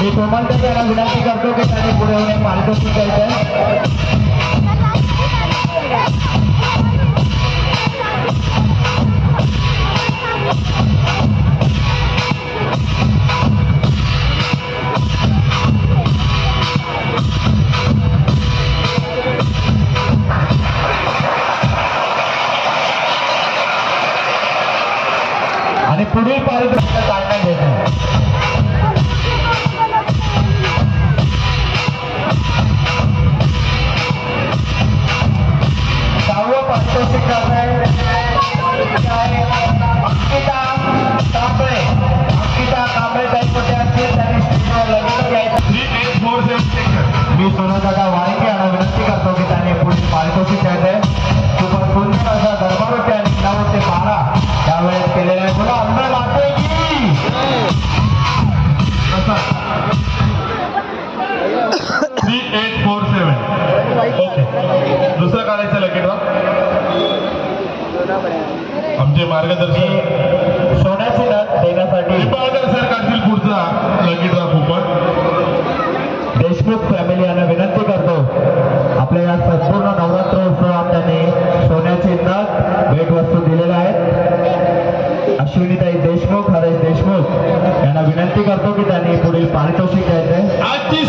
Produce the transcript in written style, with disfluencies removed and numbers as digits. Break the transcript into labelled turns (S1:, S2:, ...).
S1: मी कोमलता त्याला विनंती करतो की त्यांनी पुढे येऊन पारितोषिक द्यायचं. आणि पुढील पारितोषिक काढण्यात येत आहे. पारितोषिक अंकिता कांबळे. अंकिता कांबळे काही कुठे असतील त्यांनी स्टेजवर लगेच यायचं. मी सोनादादा वाळके यांना विनंती करतो की त्यांनी पुढील पारितोषिक द्यायचंय. खूपच सुंदर असा दरबार आणि 9 ते 12 त्यावेळेस केलेला आहे. बोला अंबे माते की
S2: 3847. ओके, दुसरं काढायचं लगेच आमचे मार्गदर्शक
S1: सोन्याची नथ देण्यासाठी
S2: निंबाळकर सर काढतील पुढचा लगेच कुपन.
S1: देशमुख फॅमिली यांना विनंती करतो आपल्या या संपूर्ण नवरात्र उत्सवात त्यांनी सोन्याची नथ भेटवस्तू दिलेल्या आहेत. अश्विनीताई देशमुख, हरेश देशमुख यांना विनंती करतो की त्यांनी पुढील पारितोषिक द्यायचंय.
S2: आजची